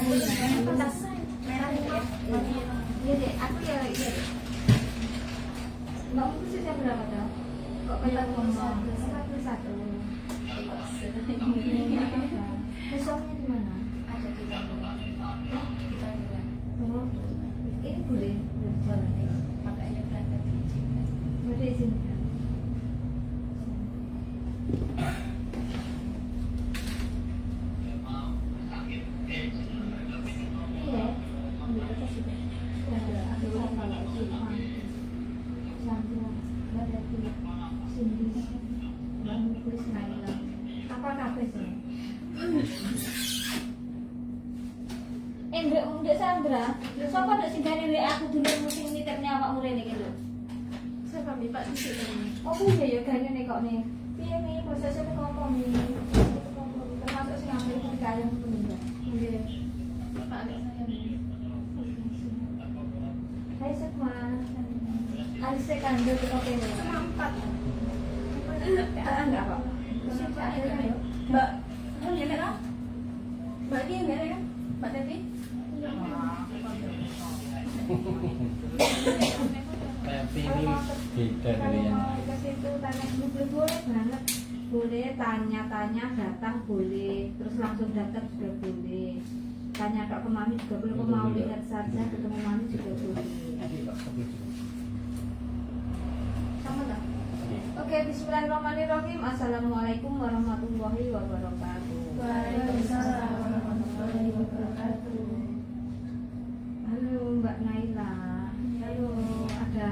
merah ya. Iya deh, aku ya iya. Mbak Mutu sih jam berapa dah? Kok kelihatan ngomong? 41. Besoknya di mana? Ada di Tangerang. Di Tangerang. Oh, ini boleh. Boleh. Makanya berangkat diizinkan. Boleh izinkan. Iya, ambil atas sudah. Sudah ada apa lagi? Sandra, ada di Cindy, Mbak Muklis Naila. Apa kabar sih? Ndek Sandra, sapa ndek sing gane WA aku dulu musim niterne awakmu rene iki lho. Saya kami Pak di sini. Oh iya ya gane nek kok nih. Piye nih prosesnya ngomong nih. Termasuk sing ngambil ketika yang meninggal. Nggih. Pak anak saya nih. Hai semua. Alise kandel oke nih. Sempat. Enggak apa. Mbak, kan ya kan? Mbak dia enggak ya? Mbak Teti? Tapi ini beda dari yang kalau ke situ tanya boleh banget, boleh tanya-tanya datang boleh, terus langsung datang juga boleh, tanya ke mami juga boleh, mau lihat saja ketemu mami juga boleh. Sama tak? Oke, bismillahirrahmanirrahim. Assalamualaikum warahmatullahi wabarakatuh. Waalaikumsalam warahmatullahi wabarakatuh. Halo Mbak Naila. Halo, ada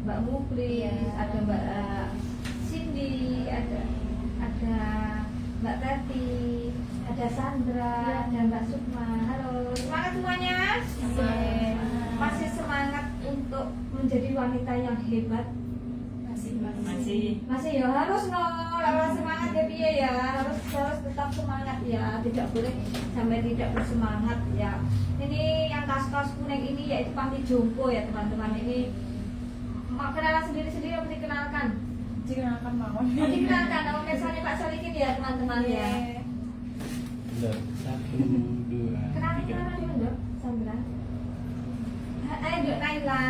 Mbak Muklis, ada Mbak Cindy, ada Mbak Tati, ada Sandra, ada Mbak Sukma. Halo, semangat semuanya. Masih semangat untuk menjadi wanita yang hebat. Masih ya harus harus semangat ya piye ya, harus tetap semangat ya, tidak boleh sampai tidak bersemangat ya. Ini yang kaos-kaos kuning ini yaitu panti jompo ya teman-teman. Ini mau kenalan sendiri-sendiri atau dikenalkan? Dikenalkan mawon. Dikenalkan nama misalnya Pak Solikin ya teman-teman ya. Bentar, 1, 2, Kenalin 3. dulu Dok, Sandra. Ayo Dok Naila,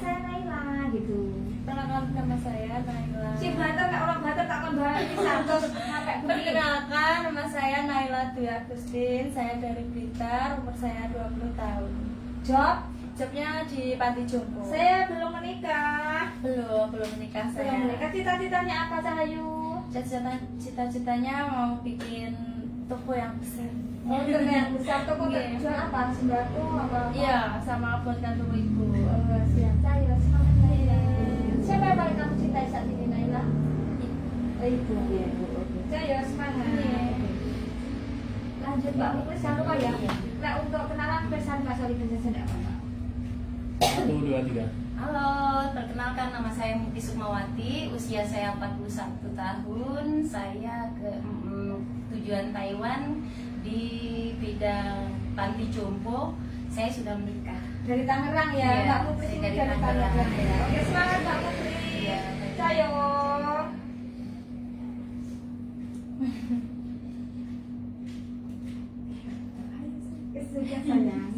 saya Naila gitu. Perkenalkan nama saya Naila. Si Banten tak orang Banten tak kembali di Santos sampai bumi. Perkenalkan nama saya Naila Dwi Agustin. Saya dari Blitar, umur saya 20 tahun. Jobnya di Panti Jompo. Saya belum menikah. belum menikah Belum saya. menikah. Cita-citanya apa Cahayu? Cita-citanya mau bikin toko yang besar. Oh, toko yang besar. Toko Iya. jual apa? Sembako apa? Iya, sama buat kantor ibu. Oh, siap. Saya semangat Naila. Siapa yang paling kamu cintai saat ini Naila? Ibu. Iya. Saya semangat. Iya. Lanjut Mbak Muklis jangan lupa ya. Nah untuk kenalan pesan Pak Solikin saja apa Pak? 1, 2, 3. Halo, perkenalkan nama saya Muti Sukmawati, usia saya 41 tahun. Saya ke tujuan Taiwan di bidang panti jompo. Saya sudah menikah. Dari Tangerang ya, Iya, Mbak Muklis saya ini dari dari Tangerang. Tangerang ya. Oke semangat Mbak Muklis. Iya. Cayo. Kesukaan sayang.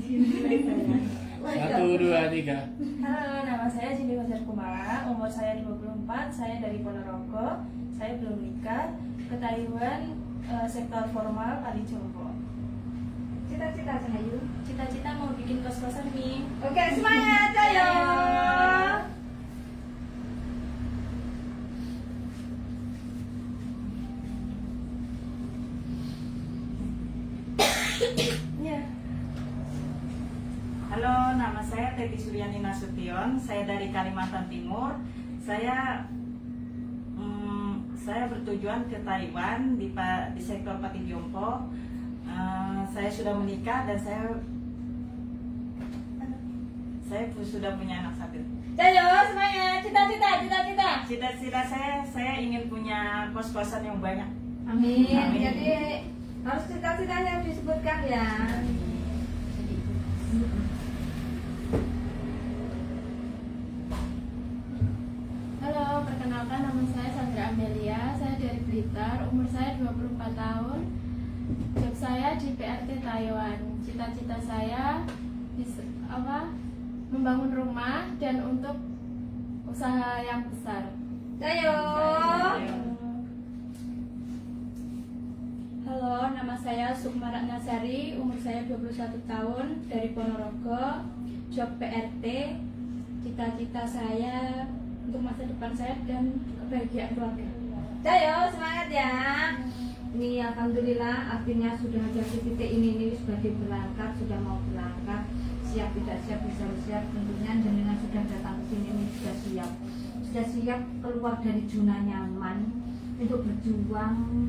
1, 2, 3. Halo, nama saya Cindy Fajar Kumala, umur saya 24, saya dari Ponorogo. Saya belum nikah, ke Taiwan, sektor formal Panti Jompo. Cita-cita Cahayu. Cita-cita mau bikin kos-kosan nih. Oke semangat Cayo. Iya. Halo, nama saya Teti Suryani Nasution. Saya dari Kalimantan Timur. Saya bertujuan ke Taiwan di sektor Panti Jompo. Saya sudah menikah dan saya sudah punya anak satu. Cayo semangat. Cita-cita. Cita-cita saya ingin punya kos-kosan yang banyak. Amin. Amin. Jadi harus cita-citanya yang disebutkan ya. Halo, perkenalkan nama saya Sandra Amelia. Saya dari Blitar, umur saya 24 tahun. Job saya di PRT Taiwan. cita-cita saya membangun rumah dan untuk usaha yang besar. Ayo. Halo, nama saya Sukma Ratnasari, umur saya 21 tahun, dari Ponorogo, job PRT. Cita-cita saya untuk masa depan saya dan kebahagiaan keluarga. Ayo, semangat ya. Ini alhamdulillah artinya sudah ada di titik ini sebagai berangkat, sudah mau berangkat, siap tidak siap bisa siap, tentunya jenengan sudah datang ke sini ini sudah siap keluar dari zona nyaman untuk berjuang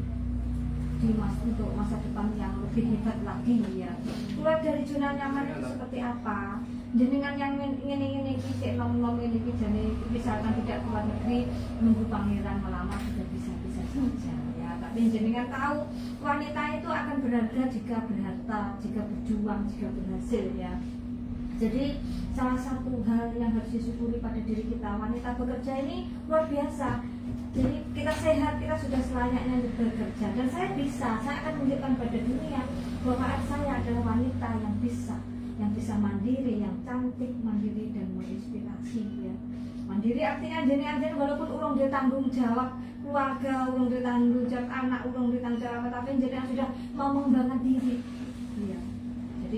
untuk masa depan yang lebih hebat lagi ya. Keluar dari zona nyaman itu seperti apa? Jenengan yang ini cek nom ini jadi misalkan tidak keluar negeri nunggu pangeran melamar sudah bisa saja ya. Tapi jenengan tahu wanita itu akan berharga jika berharta, jika berjuang, jika berhasil ya. Jadi salah satu hal yang harus disyukuri pada diri kita, wanita bekerja ini luar biasa. Jadi kita sehat, kita sudah selayaknya untuk bekerja. Dan saya akan menunjukkan pada dunia bahwa saya adalah wanita yang bisa mandiri, yang cantik, mandiri dan menginspirasi ya. Mandiri artinya jenengan walaupun urung ditanggung jawab keluarga, urung ditanggung jawab anak, urung ditanggung jawab, tapi jenengan sudah mau mengembangkan diri. Iya. Jadi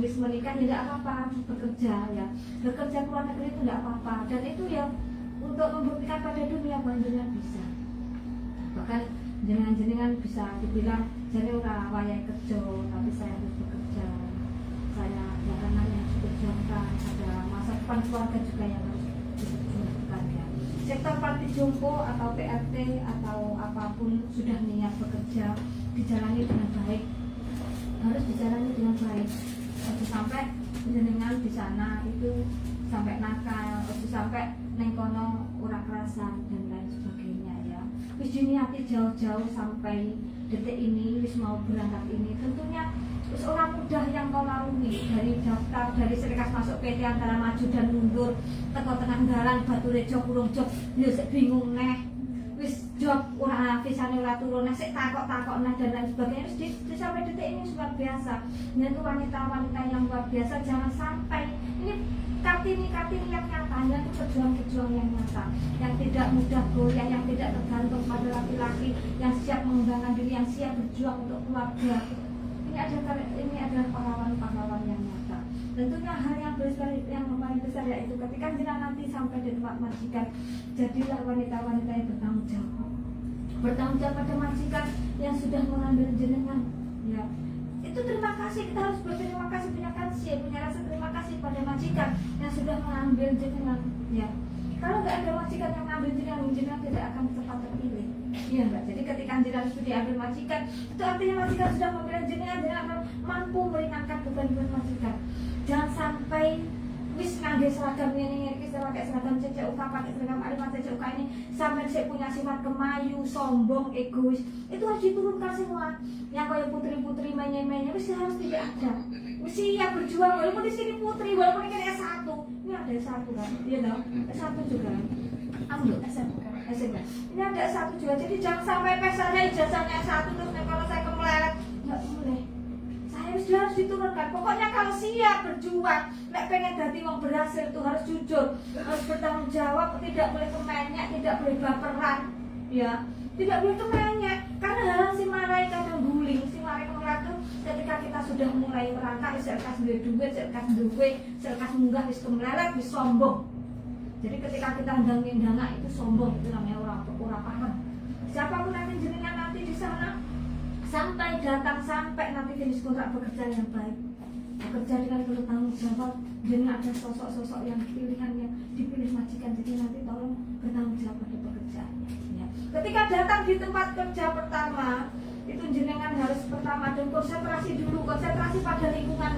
wis menikah tidak apa-apa, bekerja ya. Bekerja keluar negeri itu tidak apa-apa, dan itu yang untuk membuktikan pada dunia bahwa jenengan bisa. Bahkan jenengan bisa dibilang jadi orang wayai kerja, tapi saya harus bekerja. Saya jalanan yang diperjuangkan, ada masa depan keluarga juga yang harus diperjuangkan ya. Sektor Panti Jompo atau PRT atau apapun sudah niat bekerja, dijalani dengan baik, harus dijalani dengan baik. Harus sampai jenengan di sana itu sampai nakal, harus sampai nengkono ora kerasan dan lain sebagainya ya. Wis diniati jauh-jauh sampai detik ini, wis mau berangkat ini, tentunya wis orang mudah yang kau lalui dari daftar, dari serikas masuk PT antara maju dan mundur, teko tengah dalan batu rejo kurung job, yo sik bingung neh. Wis job ora visane ora turun, sik takok-takok nah dan lain sebagainya. Wis sampai detik ini luar biasa. Dan itu wanita-wanita yang luar biasa, jangan sampai ini Kartini yang nyatanya itu pejuang-pejuang yang nyata, yang tidak mudah goyah, yang tidak tergantung pada laki-laki, yang siap mengembangkan diri, yang siap berjuang untuk keluarga. Ini adalah pahlawan-pahlawan yang nyata. Tentunya hal yang besar, yang paling besar yaitu ketika jenengan nanti sampai di tempat majikan, jadilah wanita-wanita yang bertanggung jawab pada majikan yang sudah mengambil jenengan ya. Itu terima kasih, kita harus berterima kasih, punya rasa terima kasih pada majikan yang sudah mengambil jenengan ya. Kalau nggak ada majikan yang mengambil jenengan tidak akan cepat terpilih. Iya enggak? Jadi ketika jenengan sudah diambil majikan, itu artinya majikan sudah memilih jenengan akan mampu meringankan beban majikan. Jangan sampai wis ngangge seragam ini, pakai seragam CCUK, pakai seragam Alimat CCUK ini sampai saya punya sifat kemayu, sombong, egois. Itu harus diturunkan semua. Yang kayak putri-putri mainnya wis harus tidak ada. Wis siap berjuang walaupun di sini putri, walaupun ini S1. Ini ada S1 kan? Iya dong. S1 juga. Ambil SMK. Ini ada S1 juga. Jadi jangan sampai pesannya ijazahnya S1 terus kalau saya kemelelet. Enggak boleh. Harus diturunkan. Pokoknya kalau siap berjuang, nek pengen dadi wong berhasil itu harus jujur, harus bertanggung jawab, tidak boleh kemenyek, tidak boleh baperan, ya, tidak boleh kemenyek. Karena hal si marai kadang guling, si marai itu ketika kita sudah mulai merangkak, selkas duit, selkas munggah, wis kemelelet, wis sombong. Jadi ketika kita ndang-ndang itu sombong, itu namanya orang paham. Siapapun nanti jenengan nanti di sana sampai nanti finish kontrak bekerja yang baik, bekerja dengan penuh tanggung jawab, dengan ada sosok-sosok yang pilihannya dipilih majikan, jadi nanti tolong bertanggung jawab pada pekerjaannya ya. Ketika datang di tempat kerja pertama itu jenengan harus pertama dan konsentrasi pada lingkungan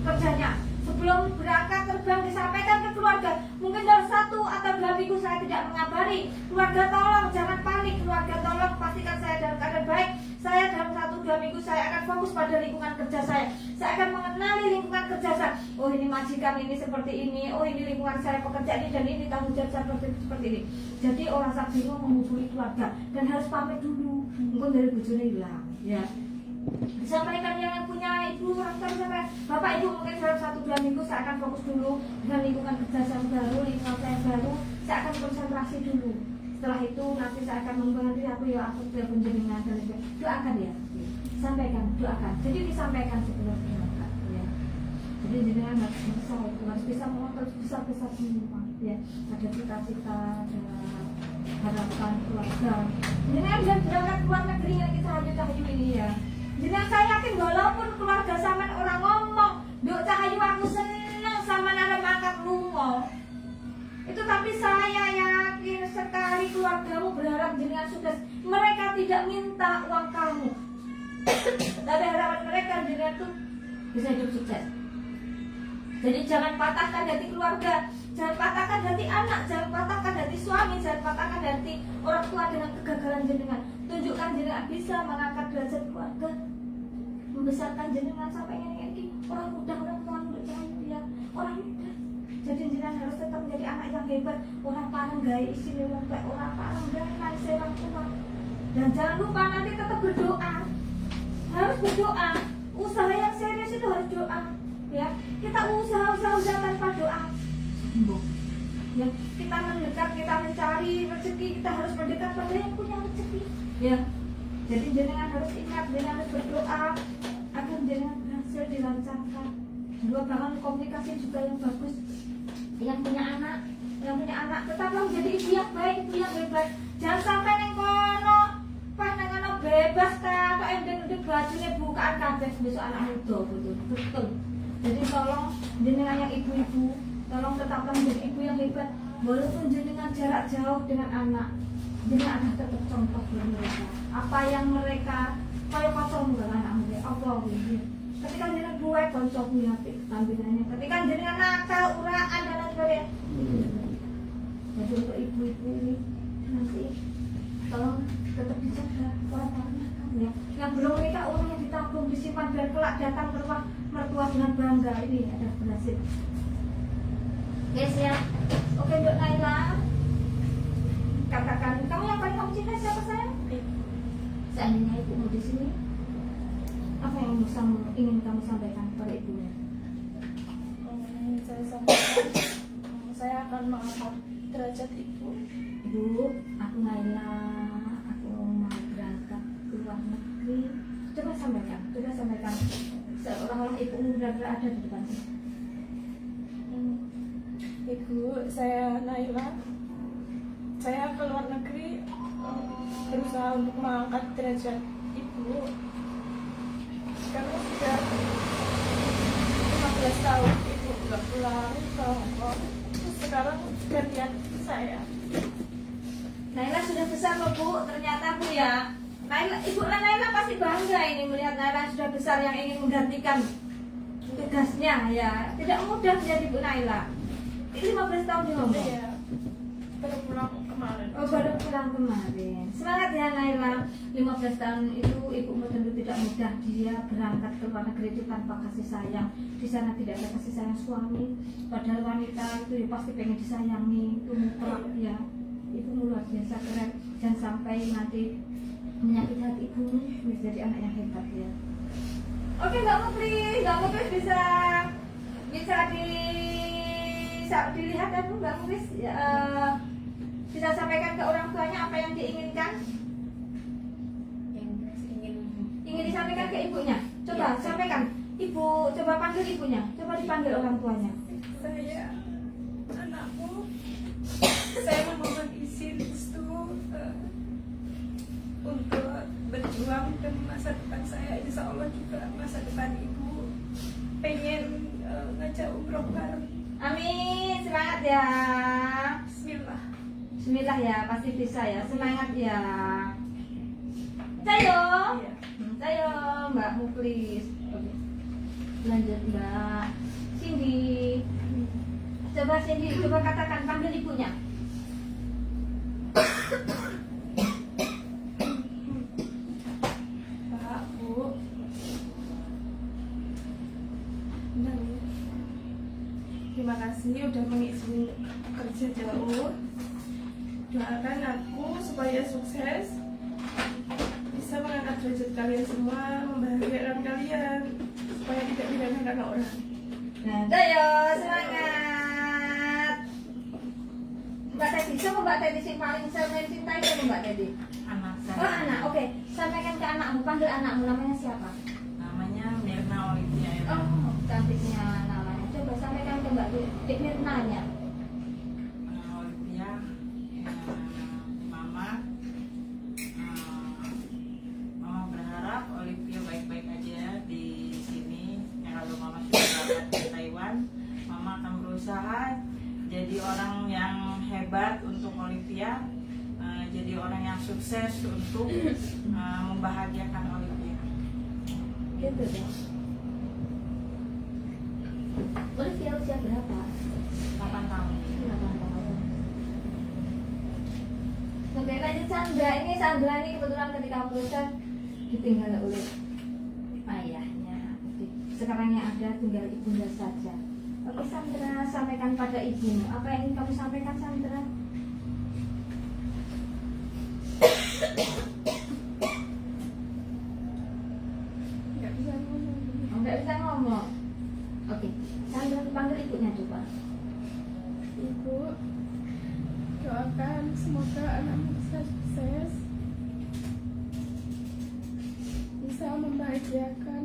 kerjanya. Sebelum berangkat terbang disampaikan ke keluarga, mungkin dalam 1 atau 2 minggu saya tidak mengabari keluarga, tolong jangan panik, keluarga tolong pastikan saya dalam keadaan baik. Saya dalam 1-2 minggu saya akan fokus pada lingkungan kerja saya akan mengenali lingkungan kerja saya. Oh ini majikan ini seperti ini, oh ini lingkungan saya pekerja ini, dan ini tanggung jawab saya seperti ini. Jadi orang sak bingung menghubungi keluarga dan harus pamit dulu, mungkin dari bojone hilang ya. Disampaikan yang punya ibu orang tua, sampai bapak ibu mungkin dalam 1-2 minggu saya akan fokus dulu dengan lingkungan kerja saya baru, lingkungan saya baru, saya akan konsentrasi dulu. Setelah itu nanti saya akan membantu aku telepon jenengan dan doakan ya, sampaikan, doakan. Jadi disampaikan sebelum berangkat ya. Jadi jenengan harus bisa mengontrol besar semua ya. Ada cita-cita, ada harapan keluarga. Jenengan sudah berangkat ke luar negeri yang kita hayu ini ya. Jenengan saya yakin walaupun keluarga sama orang ngomong, "Duk Cahayu aku seneng sama arep angkat lunga." Itu tapi saya yakin sekali keluargamu berharap jenengan sukses. Mereka tidak minta uang kamu. Tapi harapan mereka jenengan tuh bisa hidup sukses. Jadi jangan patahkan hati keluarga, jangan patahkan hati anak, jangan patahkan hati suami, jangan patahkan hati orang tua dengan kegagalan jenengan. Tunjukkan jenengan bisa mengangkat derajat keluarga, membesarkan jenengan sampai ini orang muda, orang tua untuk jangan dia orang muda. Jadi jenengan harus tetap menjadi anak yang hebat, orang parang gaya isi orang tua, orang parang gaya nasi orang tua. Dan jangan lupa nanti tetap berdoa, harus berdoa. Usaha yang serius itu harus doa. Ya, kita usaha tanpa doa. Ya, kita mendekat, kita mencari rezeki, kita harus mendekat pada yang punya rezeki. Ya, jadi jenengan harus ingat, jenengan harus berdoa agar jenengan berhasil dilancarkan. Dua bangun komunikasi juga yang bagus. Yang punya anak, tetaplah menjadi ibu yang baik, ibu yang hebat. Jangan sampai neng kono, pas neng kono bebas ta, kok endeng-endeng bajunya bukaan kabeh besok anak muda betul. Jadi tolong jenengan yang ibu-ibu, tolong tetaplah menjadi ibu yang hebat. Walaupun jenengan jarak jauh dengan anak, jenengan ada tetap contoh buat mereka. Apa yang mereka kaya kocok dengan anak muda, apa gitu. Ketika jenengan buat kocok punya tampilannya, ketika jenengan nakal, uraan dan sebagainya. Jadi untuk ibu-ibu ini nanti tolong tetap dijaga orang-orangnya ya. Yang belum menikah uangnya ditabung, disimpan biar kelak datang ke rumah mertua dengan bangga. Ini ada berhasil. Oke siap. Oke Dok Naila, katakan kamu yang paling kamu cinta siapa sayang? Seandainya ibumu di sini, apa yang ingin kamu sampaikan kepada ibunya? Saya sampaikan, saya akan mengangkat derajat ibu. Ibu, aku Naila, aku mau berangkat ke luar negeri. Coba sampaikan. Seolah-olah ibumu benar-benar ada di depan. Ibu, saya Naila. Saya ke luar negeri berusaha untuk mengangkat derajat ibu. Karena sudah 15 tahun ibu nggak pulang ke Hongkong. Terus sekarang gantian saya. Naila sudah besar loh Bu, ternyata Bu ya. Ibu Naila pasti bangga ini melihat Naila sudah besar yang ingin menggantikan tugasnya ya. Tidak mudah menjadi Bu Naila. Ini 15 tahun di Hongkong. Iya, baru pulang kemarin. Oh, baru pulang kemarin. Semangat ya Naila. 15 tahun itu ibumu tentu tidak mudah. Dia berangkat ke luar negeri itu tanpa kasih sayang. Di sana tidak ada kasih sayang suami. Padahal wanita itu ya pasti pengen disayangi. Itu mutlak ya. Ibumu luar biasa keren. Jangan sampai nanti menyakiti hati ibumu. Menjadi anak yang hebat ya. Oke, Mbak Muklis bisa dilihat ya Bu, Mbak Muklis ya, bisa sampaikan ke orang tuanya apa yang diinginkan, ingin disampaikan ke ibunya. Coba sampaikan, ibu, coba panggil ibunya, coba dipanggil orang tuanya. Saya anakmu, saya memohon izin restu untuk berjuang demi masa depan saya. Insya Allah juga masa depan ibu pengen ngajak umroh bareng. Amin, semangat ya. Bismillah. Bismillah ya, pasti bisa ya, semangat ya. Cayo, Iya. Cayo Mbak Muklis. Lanjut Mbak Cindy. Coba Cindy, coba katakan, panggil ibunya. Pak, Bu. Dan terima kasih udah mengizinkan kerja jauh. Doakan aku supaya sukses bisa mengangkat derajat kalian semua, membahagiakan kalian supaya tidak dihina karena orang. Nah, ayo semangat. Mbak Teddy, siapa Mbak Teddy sih paling saya mencintai siapa Mbak Teddy? Anak Oh saya anak, oke. Sampaikan ke anakmu, panggil anakmu, namanya siapa? namanya Mirna Olivia. Oh, cantiknya namanya. Coba sampaikan ke Mbak Mirna-nya. Olivia, Mama, Mama berharap Olivia baik-baik aja di sini. Ya, kalau Mama sudah berangkat ke Taiwan, Mama akan berusaha jadi orang yang hebat untuk Olivia, jadi orang yang sukses untuk membahagiakan Olivia. Gitu deh. Olivia usia berapa? 8 tahun. 8 tahun. Oke, lanjut Sandra. Ini Sandra ini kebetulan ketika proses ditinggal oleh ayahnya. Jadi, sekarang yang ada tinggal ibunda saja. Oke Sandra, sampaikan pada ibumu. Apa yang ingin kamu sampaikan Sandra? Nggak bisa ngomong. Oh, nggak bisa ngomong. Oke, Sandra dipanggil ibunya coba. Ibu, doakan semoga anakmu bisa sukses, bisa membahagiakan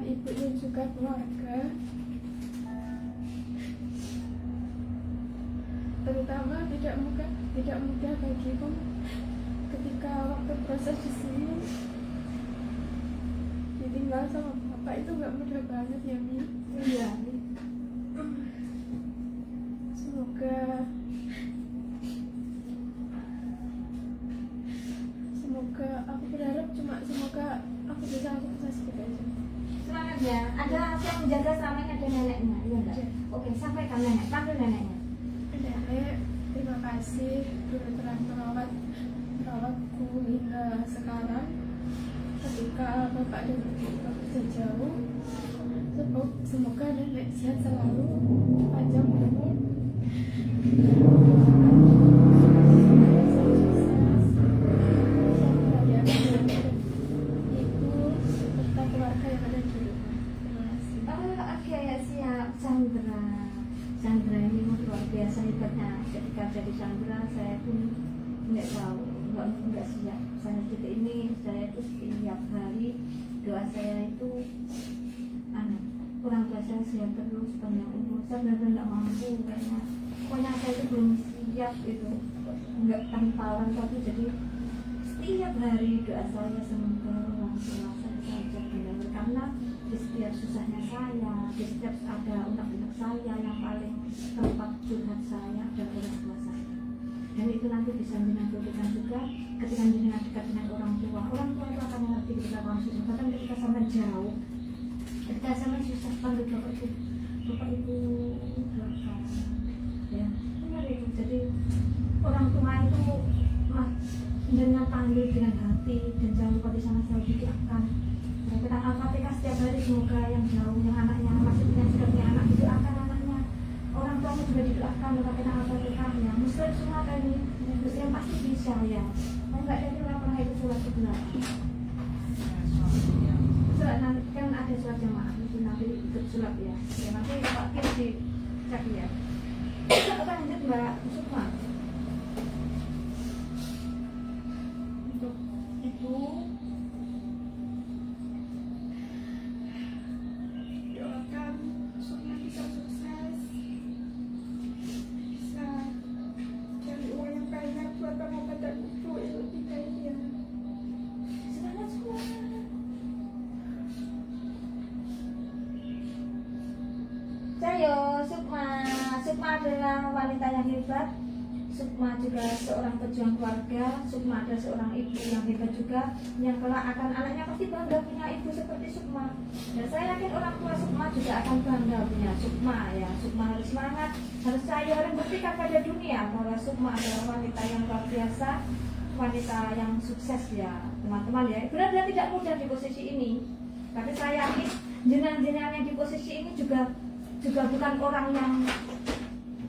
ibu dan juga keluarga, terutama tidak mudah bagimu ketika waktu proses di sini ditinggal sama bapak itu nggak mudah banget ya Mi. Iya. Semoga aku berharap semoga aku bisa sukses gitu aja. Semangat ya. Ada yang menjaga selama ini ada neneknya, iya enggak? Oke, sampaikan nenek, panggil neneknya. Nenek, terima kasih dulu telah merawatku hingga sekarang. Ketika bapak dan ibu bekerja jauh, semoga nenek sehat selalu, panjang umur. Sandra ini luar biasa hebatnya. Ketika jadi Sandra, saya pun nggak tahu, nggak siap. Saya detik ini, saya itu setiap hari doa saya itu, orang tua saya sehat terus, panjang umur. Saya benar-benar nggak mampu kayaknya. Pokoknya saya itu belum siap itu, nggak tanpa orang tua itu. Jadi setiap hari doa saya semoga orang tua saya saja benar, karena di setiap susahnya saya, di setiap ada unek-unek saya, yang paling tempat curhat saya adalah orang tua saya. Dan itu nanti bisa jenengan berikan juga ketika jenengan dekat dengan orang tua. Orang tua itu akan mengerti ketika orang susah. Bahkan ketika sampai jauh, ketika sampai susah panggil bapak ibu berkah. Ya, benar itu. Jadi orang tua itu dengan panggil dengan hati, dan jangan lupa di sana selalu didoakan. Kita Al-Fatihah setiap hari, semoga yang jauh, yang anaknya masih sudah punya anak, didoakan anaknya. Orang tuamu juga didoakan, kita Al-Fatihah ya. Muslim semua kan ini, Muslim pasti bisa ya. Kalau nggak jadi orang pernah itu surat sebelah. Surat nanti kan ada surat jamaah itu nanti ikut surat ya. Ya nanti Pak Kim dicek ya. Apa lanjut Mbak Sukma? Untuk itu Doakan Sukma bisa sukses, bisa cari uang yang banyak buat pengobatan ibu yang lebih baik ya. semangat semua. Cayo, Sukma adalah wanita yang hebat. Sukma juga seorang pejuang keluarga. Sukma adalah seorang ibu yang hebat juga, yang kelak akan anaknya pasti bangga punya ibu seperti Sukma. Dan saya yakin orang tua Sukma juga akan bangga punya Sukma ya. Sukma harus semangat, harus cayo, harus buktikan pada dunia bahwa Sukma adalah wanita yang luar biasa, wanita yang sukses ya teman-teman ya. Benar-benar tidak mudah di posisi ini, tapi saya yakin jenengan-jenengan yang di posisi ini juga bukan orang yang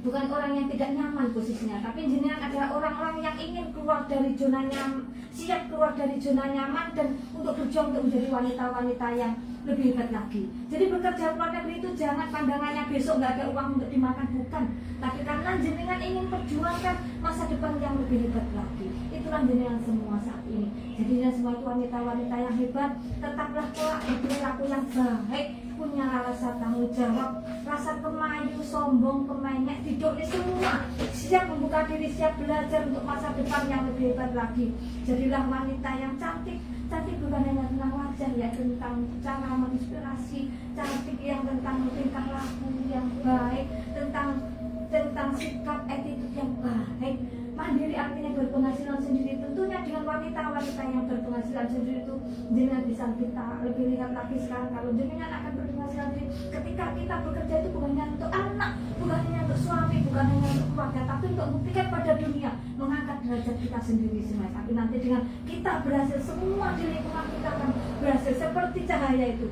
bukan orang yang tidak nyaman posisinya, tapi jenengan adalah orang-orang yang ingin keluar dari zona nyaman, siap keluar dari zona nyaman dan untuk berjuang untuk menjadi wanita-wanita yang lebih hebat lagi. Jadi bekerja luar negeri itu jangan pandangannya besok nggak ada uang untuk dimakan, bukan, tapi karena jenengan ingin perjuangkan masa depan yang lebih hebat lagi. Itulah jenengan semua saat ini. Jadi jenengan semua itu wanita-wanita yang hebat, tetaplah kelak berperilaku yang baik, punya rasa tanggung jawab, rasa kemayu, sombong, kemenyek, tidak semua, siap membuka diri, siap belajar untuk masa depan yang lebih hebat lagi. Jadilah wanita yang cantik. Cantik bukan hanya tentang wajah ya, tentang cara menginspirasi, cantik yang tentang tingkah laku yang baik, tentang sikap attitude yang baik. Mandiri artinya berpenghasilan sendiri. Tentunya dengan wanita-wanita yang berpenghasilan sendiri itu jenengan bisa kita lebih lihat lagi sekarang kalau jenengan akan berpenghasilan sendiri. Ketika kita bekerja itu bukan hanya untuk anak, bukan hanya untuk suami, bukan hanya untuk keluarga, tapi untuk membuktikan pada dunia, mengangkat derajat kita sendiri semua. Tapi nanti dengan kita berhasil, semua di lingkungan kita akan berhasil seperti cahaya itu.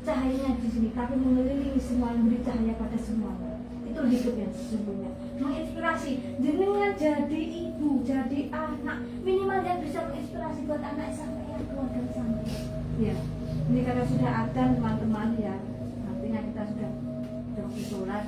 Cahayanya di sini, tapi mengelilingi semua, yang beri cahaya pada semua. Itu hidup yang sesungguhnya, menginspirasi. Jenengan jadi ibu, jadi anak, minimal yang bisa menginspirasi buat anak sampai yang keluarga sampai. Ya, ini karena sudah ada teman-teman ya, artinya kita sudah sholat.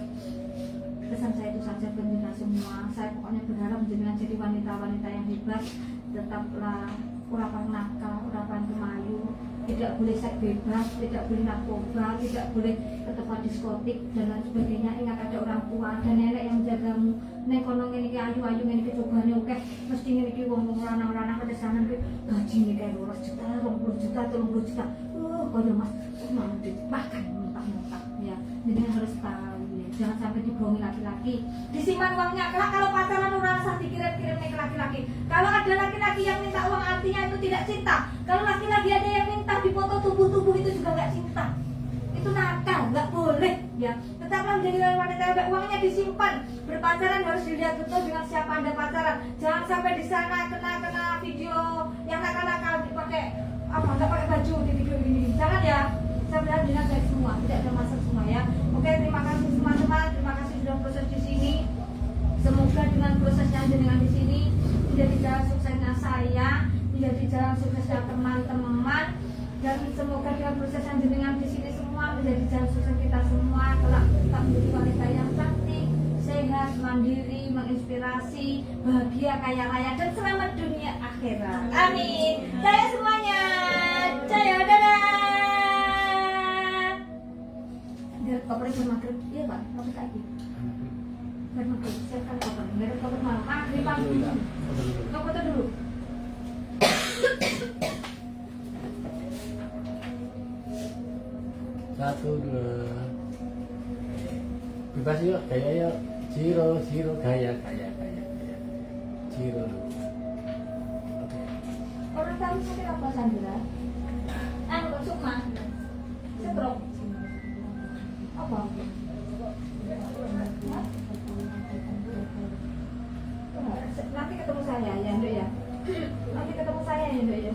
Pesan saya itu saja penjenengan semua. Saya pokoknya berharap jenengan jadi wanita-wanita yang hebat, tetaplah urapan nakal, urapan kemayu, tidak boleh seks bebas, tidak boleh narkoba, tidak boleh ke tempat diskotik dan lain sebagainya. Ingat ada orang tua dan nenek yang menjagamu. Nek kono ngene iki ayu-ayu ngene iki cobane akeh, mesti ngene iki wong lanang-lanang kedesanan iki gaji iki 2 juta, 20 juta, 30 juta. Koyo Mas, mau makan mentah-mentah ya. Jadi harus tahu ya, jangan sampai dibohongi laki-laki. Disimpan uangnya, kalau pacaran ora usah dikirim-kirim ke laki-laki. Kalau ada laki-laki yang minta uang artinya itu tidak cinta. Kalau laki-laki ada yang minta dipoto tubuh-tubuh itu juga nggak cinta. Itu nakal, nggak boleh ya. Tetaplah menjadi wanita yang uangnya disimpan. Berpacaran harus dilihat betul dengan siapa Anda pacaran. Jangan sampai di sana kena video yang nakal-nakal dipakai nggak pakai baju di video ini. Jangan ya. Saya bilang dengan baik semua, tidak ada masalah semua ya. Oke, terima kasih teman-teman, terima kasih sudah proses di sini. Semoga dengan prosesnya dengan di sini menjadi jalan suksesnya saya, menjadi jalan suksesnya teman-teman, dan semoga dengan proses yang dengan di sini semua menjadi jalan sukses kita semua. Kelak kita menjadi wanita yang cantik, sehat, mandiri, menginspirasi, bahagia, kaya raya, dan selamat dunia akhirat. Amin. Saya semuanya. Saya dadah. Kopernya bermagrib, iya Pak, koper lagi. Bermagrib, siapkan koper, nggak ada koper malam. Maghrib Pak, koper dulu. Satu, dua. Bebas yuk, gaya yuk. Zero, gaya. Zero. Oke. Orang tahu sakit apa Sandra? Untuk Sukma, stroke. Apa? Nanti ketemu saya ya, Nduk ya. Nanti ketemu saya ya, Nduk ya.